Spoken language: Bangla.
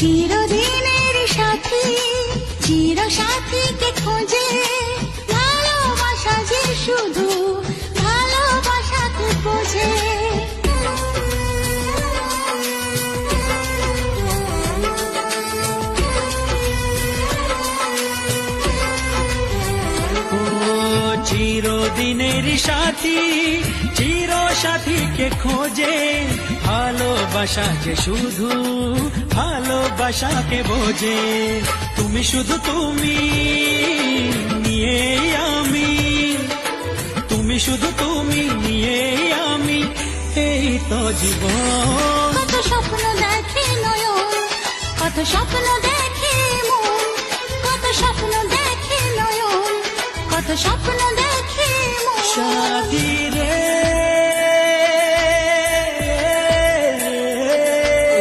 চিরদিনের সাথী চির সাথীকে খোঁজে ভালোবাসা যে শুধু ভালোবাসাকে বোঝে। চিরদিনের সাথী চির সাথীকে খোঁজে ভালোবাসা যে শুধু ভালোবাসাকে বোঝে। তুমি শুধু তুমি নিয়ে আমি, তুমি শুধু তুমি নিয়ে আমি, এই তো জীবন। কত স্বপ্ন দেখে নয়ন, কত স্বপ্ন দেখে মন, কত স্বপ্ন দেখে নয়ন, কত স্বপ্ন দেখে মন।